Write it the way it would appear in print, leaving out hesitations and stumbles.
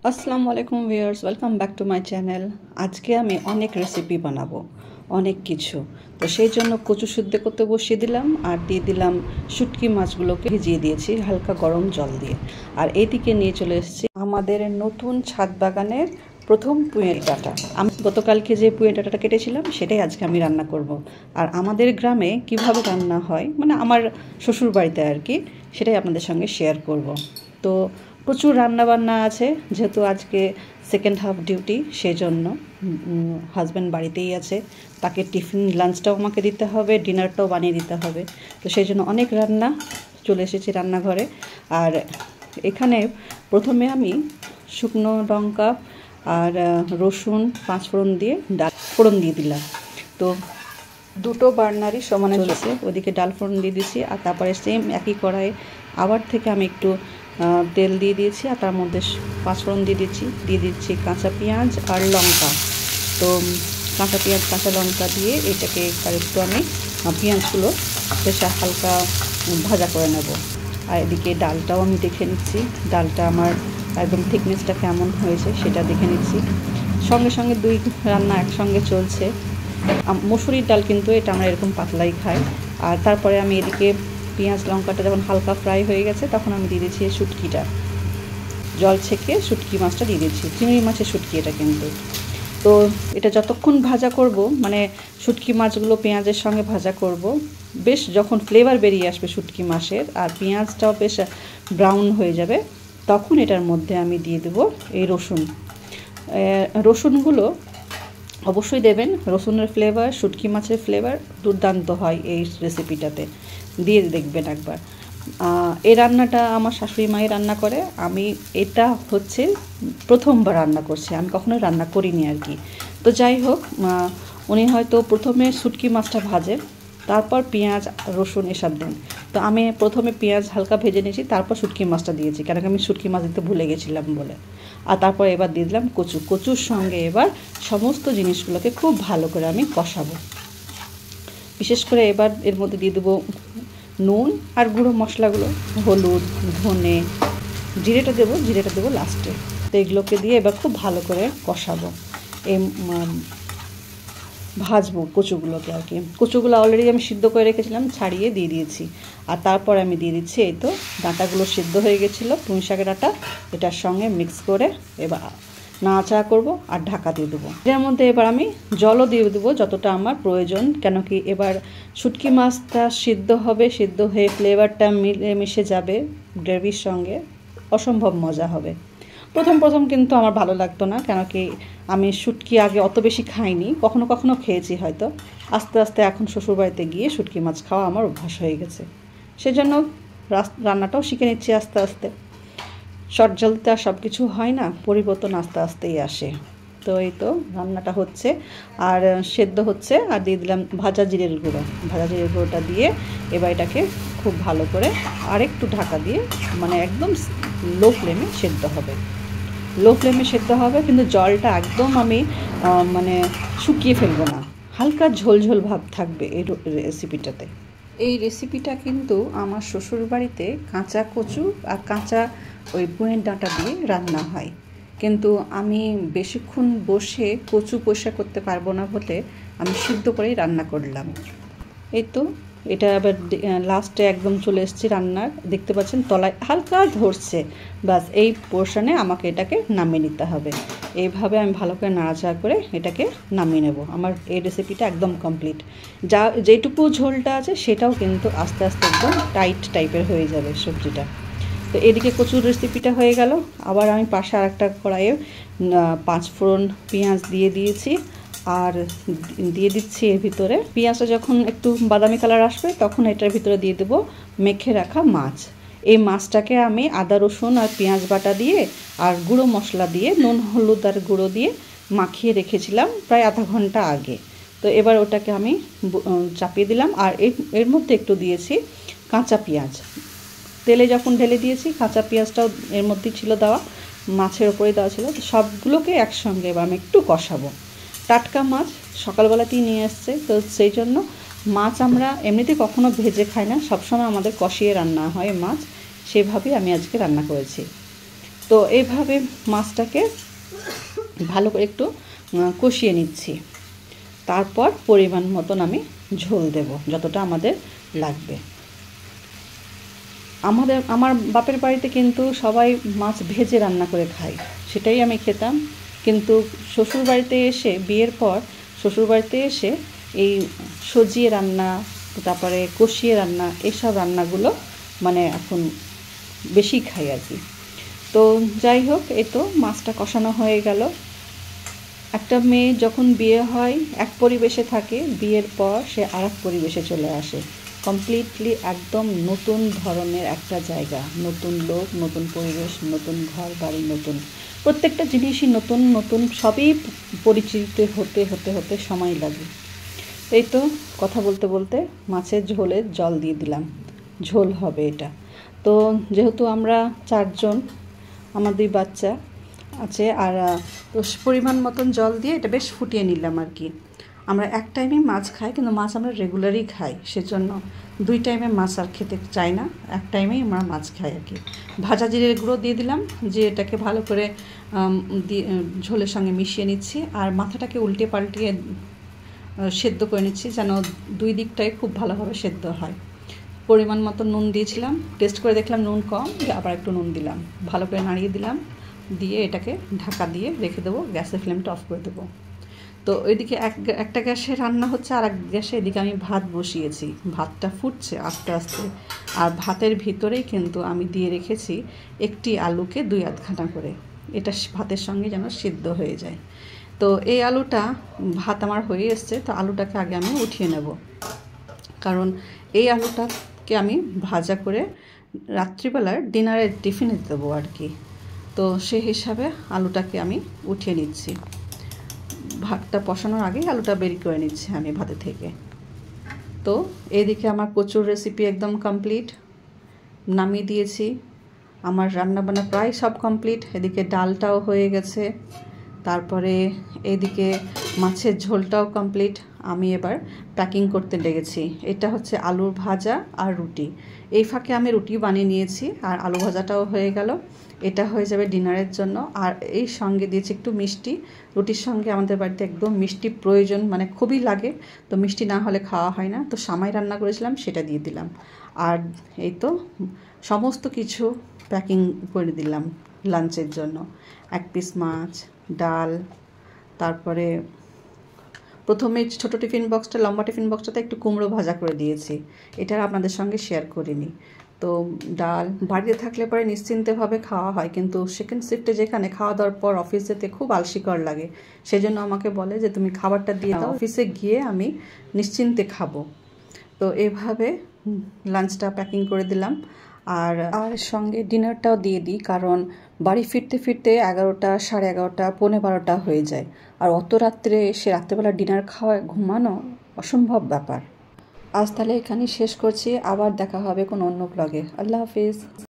আসসালামু আলাইকুম viewers, welcome back to my channel. আজকে আমি অনেক রেসিপি বানাবো, অনেক কিছু। তো সেই জন্য কচু সিদ্ধ করতে বসিয়ে দিলাম আর দিয়ে দিলাম শুটকি মাছগুলোকে ভিজিয়ে দিয়েছি হালকা গরম জল দিয়ে। আর এইদিকে নিয়ে চলে এসেছি আমাদের নতুন ছাদ বাগানের প্রথম পুঁইয়ের ডাঁটা। আমি গতকালকে যে পুঁইয়ের ডাঁটাটা কেটেছিলাম সেটাই আজকে আমি রান্না করব। আর আমাদের গ্রামে কিভাবে রান্না হয়, মানে আমার শ্বশুর বাড়িতে আর কি, সেটাই আপনাদের সঙ্গে শেয়ার করব। তো প্রচুর রান্নাবান্না আছে, যেহেতু আজকে সেকেন্ড হাফ ডিউটি, সেই জন্য হাজব্যান্ড বাড়িতেই আছে। তাকে টিফিন লাঞ্চটাও আমাকে দিতে হবে, ডিনারটাও বানিয়ে দিতে হবে। তো সেই জন্য অনেক রান্না, চলে এসেছি রান্নাঘরে। আর এখানে প্রথমে আমি শুকনো লঙ্কা আর রসুন পাঁচফোড়ন দিয়ে ডাল ফোড়ন দিয়ে দিলাম। তো দুটো বার্নারই সমানে চলেছে, ওদিকে ডাল ফোড়ন দিয়ে দিয়েছি। আর তারপরে সেম একই কড়াইয়ে আবার থেকে আমি একটু তেল দিয়ে দিয়েছি, আর তার মধ্যে পাঁচফোড়ন দিয়ে দিচ্ছি কাঁচা পেঁয়াজ আর লঙ্কা। তো কাঁচা পেঁয়াজ কাঁচা লঙ্কা দিয়ে এটাকে একটু আমি পেঁয়াজগুলো বেশ হালকা ভাজা করে নেব। আর এদিকে ডালটাও আমি দেখে নিচ্ছি, ডালটা আমার একদম থিকনেসটা কেমন হয়েছে সেটা দেখে নিচ্ছি। সঙ্গে সঙ্গে দুই রান্না একসঙ্গে চলছে। মসুরির ডাল কিন্তু এটা আমরা এরকম পাতলাই খাই। আর তারপরে আমি এদিকে পেঁয়াজ লঙ্কাটা যখন হালকা ফ্রাই হয়ে গেছে তখন আমি দিয়ে দিচ্ছি শুটকিটা, জল ছেঁকে শুটকি মাছটা দিয়ে দিচ্ছি। চিংড়ি মাছের শুটকি এটা কিন্তু। তো এটা যতক্ষণ ভাজা করব, মানে শুটকি মাছগুলো পেঁয়াজের সঙ্গে ভাজা করব, বেশ যখন ফ্লেভার বেরিয়ে আসবে শুটকি মাছের আর পেঁয়াজটাও বেশ ব্রাউন হয়ে যাবে, তখন এটার মধ্যে আমি দিয়ে দেব এই রসুনগুলো অবশ্যই দেবেন। রসুনের ফ্লেভার, শুটকি মাছের ফ্লেভার দুর্দান্ত হয় এই রেসিপিটাতে, দিয়ে দেখবেন একবার। এই রান্নাটা আমার শাশুড়ি মাই রান্না করে, আমি এটা হচ্ছে প্রথমবার রান্না করছি, আমি কখনোই রান্না করিনি আর কি। তো যাই হোক, উনি হয়তো প্রথমে শুটকি মাছটা ভাজেন, তারপর পেঁয়াজ রসুন এসব দেন। তো আমি প্রথমে পেঁয়াজ হালকা ভেজে নিয়েছি, তারপর শুটকি মাছটা দিয়েছি, কারণ আমি শুটকি মাছ দিতে ভুলে গেছিলাম বলে। আর তারপর এবার দিয়ে দিলাম কচুর সঙ্গে এবার সমস্ত জিনিসগুলোকে খুব ভালো করে আমি কষাবো। বিশেষ করে এবার এর মধ্যে দিয়ে দেবো নুন আর গুঁড়ো মশলাগুলো, হলুদ, ধনে, জিরেটা দেবো লাস্টে। তো এগুলোকে দিয়ে এবার খুব ভালো করে কষাবো, এই ভাজবো কচুগুলোকে আর কি। কচুগুলো অলরেডি আমি সিদ্ধ করে রেখেছিলাম, ছাড়িয়ে দিয়ে দিয়েছি। আর তারপর আমি দিয়ে দিচ্ছি এই তো ডাঁটাগুলো সিদ্ধ হয়ে গেছিলো, পুঁই শাকের ডাঁটা, এটার সঙ্গে মিক্স করে এবার নাড়াচাড়া করবো আর ঢাকা দিয়ে দেবো। এর মধ্যে এবার আমি জলও দিয়ে দেবো যতটা আমার প্রয়োজন, কেন কি এবার শুটকি মাছটা সিদ্ধ হবে, সিদ্ধ হয়ে ফ্লেভারটা মিশে যাবে গ্রেভির সঙ্গে, অসম্ভব মজা হবে। প্রথম কিন্তু আমার ভালো লাগতো না, কেন কি আমি শুটকি আগে অত বেশি খাইনি, কখনো কখনো খেয়েছি হয়তো। আস্তে আস্তে এখন শ্বশুরবাড়িতে গিয়ে শুটকি মাছ খাওয়া আমার অভ্যাস হয়ে গেছে, সেজন্য রান্নাটাও শিখে নিচ্ছি আস্তে আস্তে। শর্ট জলদিতে আর সব কিছু হয় না, পরিবর্তন আস্তে আস্তেই আসে। তো এই তো রান্নাটা হচ্ছে আর সেদ্ধ হচ্ছে, আর দিয়ে দিলাম ভাজা জিরের গুঁড়োটা দিয়ে এবার এটাকে খুব ভালো করে আরেকটু ঢাকা দিয়ে, মানে একদম লো ফ্লেমে সেদ্ধ হবে, কিন্তু জলটা একদম আমি মানে শুকিয়ে ফেলবো না, হালকা ঝোল ভাব থাকবে এই রেসিপিটাতে। এই রেসিপিটা কিন্তু আমার শ্বশুরবাড়িতে কাঁচা কচু আর কাঁচা ওই পুঁইয়ের ডাঁটা দিয়ে রান্না হয়, কিন্তু আমি বেশিক্ষণ বসে কচু পয়সা করতে পারবো না বলে আমি সিদ্ধ করেই রান্না করলাম। এই তো এটা আবার লাস্টে একদম চলে এসেছি রান্নার, দেখতে পাচ্ছেন তলায় হালকা ধরছে, বাস এই পোর্শনে আমাকে এটাকে নামিয়ে নিতে হবে। এইভাবে আমি ভালো করে নাড়াচাড়া করে এটাকে নামিয়ে নেব। আমার এই রেসিপিটা একদম কমপ্লিট। যেটুকু ঝোলটা আছে সেটাও কিন্তু আস্তে আস্তে একদম টাইট টাইপের হয়ে যাবে সবজিটা। তো এদিকে কচুর রেসিপিটা হয়ে গেল। আবার আমি পাশে আরেকটা কড়াইয়ে পাঁচফোড়ন পেঁয়াজ দিয়ে দিয়েছি, আর দিয়ে দিচ্ছি এর ভিতরে, পেঁয়াজটা যখন একটু বাদামি কালার আসবে তখন এটার ভিতরে দিয়ে দেবো মেখে রাখা মাছ। এই মাছটাকে আমি আদা রসুন আর পেঁয়াজ বাটা দিয়ে আর গুঁড়ো মশলা দিয়ে, নুন হলুদ আর গুঁড়ো দিয়ে মাখিয়ে রেখেছিলাম প্রায় আধা ঘন্টা আগে। তো এবার ওটাকে আমি চাপিয়ে দিলাম, আর এর মধ্যে একটু দিয়েছি কাঁচা পেঁয়াজ। তেলে যখন ঢেলে দিয়েছি, কাঁচা পেঁয়াজটাও এর মধ্যেই ছিল দেওয়া, মাছের ওপরেই দেওয়া ছিল। সবগুলোকে একসঙ্গে এবার আমি একটু কষাবো। টাটকা মাছ সকালবেলাতেই নিয়ে এসছে, তো সেই জন্য মাছ আমরা এমনিতে কখনো ভেজে খাই না, সবসময় আমাদের কষিয়ে রান্না হয় মাছ, সেভাবেই আমি আজকে রান্না করেছি। তো তো এইভাবে মাছটাকে ভালো করে একটু কষিয়ে নিচ্ছি। তারপর পরিমাণ মতন আমি ঝোল দেব, যতটা আমাদের লাগবে। আমার বাপের বাড়িতে কিন্তু সবাই মাছ ভেজে রান্না করে খায়, সেটাই আমি খেতাম। কিন্তু শ্বশুরবাড়িতে এসে, বিয়ের পর শ্বশুরবাড়িতে এসে এই সজিয়ে রান্না, তারপরে কষিয়ে রান্না, এইসব রান্নাগুলো মানে এখন বেশি খাই আর কি। তো যাই হোক, এই তো মাছটা কষানো হয়ে গেল। একটা মেয়ে যখন বিয়ে হয় এক পরিবেশে থাকে, বিয়ের পর সে আর এক পরিবেশে চলে আসে। কমপ্লিটলি একদম নতুন ধরনের একটা জায়গা, নতুন লোক, নতুন পরিবেশ, নতুন ঘর বাড়ি, নতুন প্রত্যেকটা জিনিসই নতুন নতুন, সবই পরিচিত হতে হতে হতে সময় লাগে। এই তো কথা বলতে বলতে মাছের ঝোলে জল দিয়ে দিলাম, ঝোল হবে এটা। তো যেহেতু আমরা 4 জন, আমার 2 বাচ্চা আছে, আর তো পরিমাণ মতন জল দিয়ে এটা বেশ ফুটিয়ে নিলাম আর কি। আমরা এক টাইমে মাছ খাই, কিন্তু মাছ আমরা রেগুলারই খাই, সেজন্য 2 টাইমে মাছ আর খেতে চাই না, এক টাইমেই আমরা মাছ খাই আর কি। ভাজা জিরের গুঁড়ো দিয়ে দিলাম, যে এটাকে ভালো করে ঝোলের সঙ্গে মিশিয়ে নিচ্ছি, আর মাথাটাকে উল্টে পাল্টিয়ে সেদ্ধ করে নিচ্ছি, যেন 2 দিকটাই খুব ভালোভাবে সেদ্ধ হয়। পরিমাণ মতো নুন দিয়েছিলাম, টেস্ট করে দেখলাম নুন কম, আবার একটু নুন দিলাম, ভালো করে নাড়িয়ে দিলাম, দিয়ে এটাকে ঢাকা দিয়ে রেখে দেবো, গ্যাসের ফ্লেমটা অফ করে দেবো। তো ওইদিকে একটা গ্যাসে রান্না হচ্ছে, আর এক গ্যাসে এদিকে আমি ভাত বসিয়েছি, ভাতটা ফুটছে আস্তে আস্তে। আর ভাতের ভিতরেই কিন্তু আমি দিয়ে রেখেছি একটি আলুকে 2 আধখানা করে, এটা ভাতের সঙ্গে যেন সিদ্ধ হয়ে যায়। তো এই আলুটা, ভাত আমার হয়ে এসছে, তো আলুটাকে আগে আমি উঠিয়ে নেব, কারণ এই আলুটাকে আমি ভাজা করে রাত্রিবেলার ডিনারের টিফিনে দেবো আর কি। তো সেই হিসাবে আলুটাকে আমি উঠিয়ে নিচ্ছি, ভাতটা বসানোর আগেই আলুটা বের করে নিচ্ছি আমি ভাতে থেকে। তো এদিকে আমার কচুর রেসিপি একদম কমপ্লিট, নামিয়ে দিয়েছি। আমার রান্নাবান্না প্রায় সব কমপ্লিট। এদিকে ডালটাও হয়ে গেছে, তারপরে এদিকে মাছের ঝোলটাও কমপ্লিট। আমি এবার প্যাকিং করতে লেগেছি। এটা হচ্ছে আলুর ভাজা আর রুটি, এই ফাঁকে আমি রুটি বানিয়ে নিয়েছি, আর আলু ভাজাটাও হয়ে গেল। এটা হয়ে যাবে ডিনারের জন্য। আর এই সঙ্গে দিয়েছি একটু মিষ্টি, রুটির সঙ্গে আমাদের বাড়িতে একদম মিষ্টি প্রয়োজন, মানে খুবই লাগে, তো মিষ্টি না হলে খাওয়া হয় না। তো সামাই রান্না করেছিলাম, সেটা দিয়ে দিলাম। আর এই তো সমস্ত কিছু প্যাকিং করে দিলাম লাঞ্চের জন্য। 1 পিস মাছ, ডাল, তারপরে প্রথমে ছোটো টিফিন বক্সটা, লম্বা টিফিন বক্সটাতে একটু কুমড়ো ভাজা করে দিয়েছি, এটা আপনাদের সঙ্গে শেয়ার করিনি। তো ডাল, বাড়িতে থাকলে পরে নিশ্চিন্তেভাবে খাওয়া হয়, কিন্তু সেকেন্ড শিফটে যেখানে খাওয়া দাওয়ার পর অফিস যেতে খুব আলসিকর লাগে, সেজন্য আমাকে বলে যে তুমি খাবারটা দিয়ে দাও, অফিসে গিয়ে আমি নিশ্চিন্তে খাবো। তো এভাবে লাঞ্চটা প্যাকিং করে দিলাম, আর সঙ্গে ডিনারটাও দিয়ে দিই, কারণ বাড়ি ফিরতে ফিরতে 11টা, 11:30, 12:15 হয়ে যায়, আর অত রাত্রে এসে রাত্রেবেলা ডিনার খাওয়া, ঘুমানো অসম্ভব ব্যাপার। আজ তাহলে এখানেই শেষ করছি, আবার দেখা হবে কোনো অন্য ব্লগে। আল্লাহ হাফিজ।